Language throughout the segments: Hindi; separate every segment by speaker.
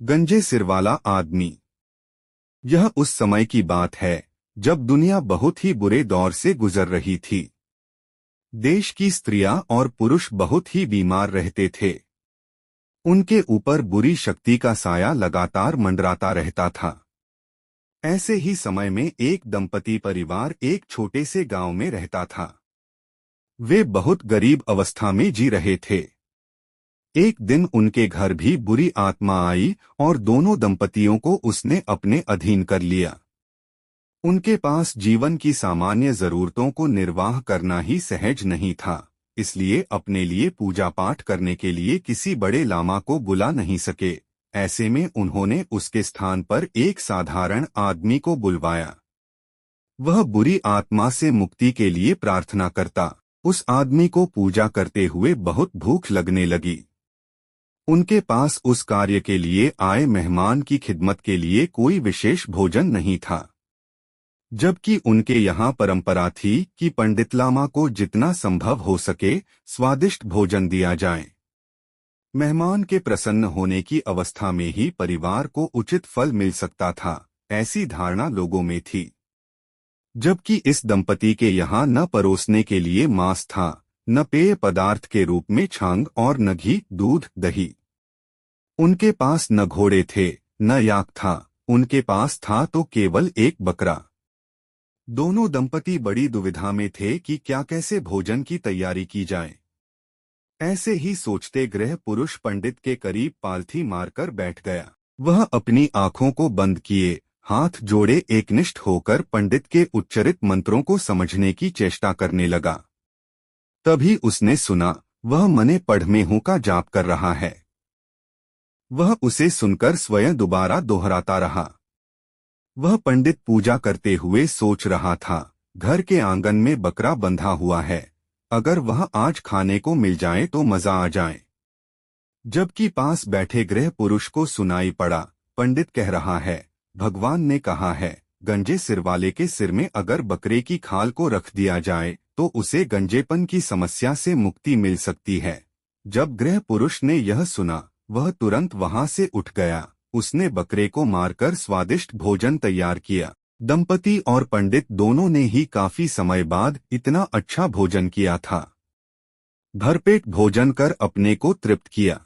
Speaker 1: गंजे सिर वाला आदमी। यह उस समय की बात है जब दुनिया बहुत ही बुरे दौर से गुजर रही थी। देश की स्त्रियां और पुरुष बहुत ही बीमार रहते थे। उनके ऊपर बुरी शक्ति का साया लगातार मंडराता रहता था। ऐसे ही समय में एक दंपति परिवार एक छोटे से गांव में रहता था। वे बहुत गरीब अवस्था में जी रहे थे। एक दिन उनके घर भी बुरी आत्मा आई और दोनों दंपतियों को उसने अपने अधीन कर लिया। उनके पास जीवन की सामान्य जरूरतों को निर्वाह करना ही सहज नहीं था, इसलिए अपने लिए पूजा पाठ करने के लिए किसी बड़े लामा को बुला नहीं सके। ऐसे में उन्होंने उसके स्थान पर एक साधारण आदमी को बुलवाया। वह बुरी आत्मा से मुक्ति के लिए प्रार्थना करता। उस आदमी को पूजा करते हुए बहुत भूख लगने लगी। उनके पास उस कार्य के लिए आए मेहमान की खिदमत के लिए कोई विशेष भोजन नहीं था, जबकि उनके यहाँ परंपरा थी कि पंडित लामा को जितना संभव हो सके स्वादिष्ट भोजन दिया जाए। मेहमान के प्रसन्न होने की अवस्था में ही परिवार को उचित फल मिल सकता था, ऐसी धारणा लोगों में थी। जबकि इस दंपति के यहाँ न परोसने के लिए मांस था, न पेय पदार्थ के रूप में छांग और न घी, दूध, दही। उनके पास न घोड़े थे न याक था, उनके पास था तो केवल एक बकरा। दोनों दंपति बड़ी दुविधा में थे कि क्या कैसे भोजन की तैयारी की जाए। ऐसे ही सोचते गृह पुरुष पंडित के करीब पालथी मारकर बैठ गया। वह अपनी आंखों को बंद किए, हाथ जोड़े एकनिष्ठ होकर पंडित के उच्चरित मंत्रों को समझने की चेष्टा करने लगा। तभी उसने सुना, वह मने पढ़ हूं का जाप कर रहा है। वह उसे सुनकर स्वयं दोबारा दोहराता रहा। वह पंडित पूजा करते हुए सोच रहा था, घर के आंगन में बकरा बंधा हुआ है, अगर वह आज खाने को मिल जाए तो मजा आ जाए। जबकि पास बैठे गृह पुरुष को सुनाई पड़ा, पंडित कह रहा है, भगवान ने कहा है, गंजे सिर वाले के सिर में अगर बकरे की खाल को रख दिया जाए तो उसे गंजेपन की समस्या से मुक्ति मिल सकती है। जब गृह पुरुष ने यह सुना, वह तुरंत वहां से उठ गया। उसने बकरे को मारकर स्वादिष्ट भोजन तैयार किया। दंपति और पंडित दोनों ने ही काफी समय बाद इतना अच्छा भोजन किया था। भरपेट भोजन कर अपने को तृप्त किया।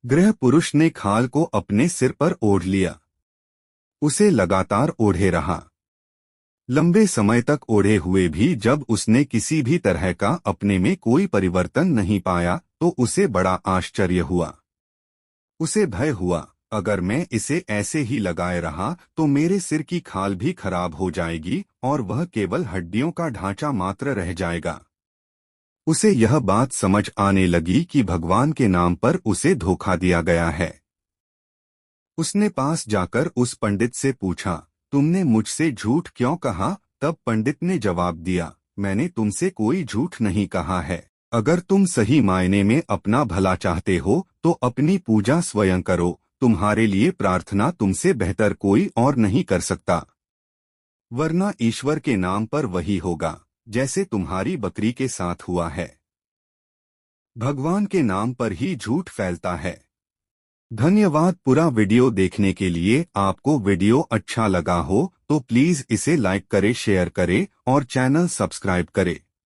Speaker 1: गृह पुरुष ने खाल को अपने सिर पर ओढ़ लिया। उसे लगातार ओढ़े रहा। लंबे समय तक ओढ़े हुए भी जब उसने किसी भी तरह का अपने में कोई परिवर्तन नहीं पाया तो उसे बड़ा आश्चर्य हुआ। उसे भय हुआ, अगर मैं इसे ऐसे ही लगाए रहा तो मेरे सिर की खाल भी खराब हो जाएगी और वह केवल हड्डियों का ढांचा मात्र रह जाएगा। उसे यह बात समझ आने लगी कि भगवान के नाम पर उसे धोखा दिया गया है। उसने पास जाकर उस पंडित से पूछा, तुमने मुझसे झूठ क्यों कहा? तब पंडित ने जवाब दिया, मैंने तुमसे कोई झूठ नहीं कहा है। अगर तुम सही मायने में अपना भला चाहते हो तो अपनी पूजा स्वयं करो। तुम्हारे लिए प्रार्थना तुमसे बेहतर कोई और नहीं कर सकता, वरना ईश्वर के नाम पर वही होगा जैसे तुम्हारी बकरी के साथ हुआ है। भगवान के नाम पर ही झूठ फैलता है। धन्यवाद। पूरा वीडियो देखने के लिए। आपको वीडियो अच्छा लगा हो तो प्लीज इसे लाइक करें, शेयर करें और चैनल सब्सक्राइब करें।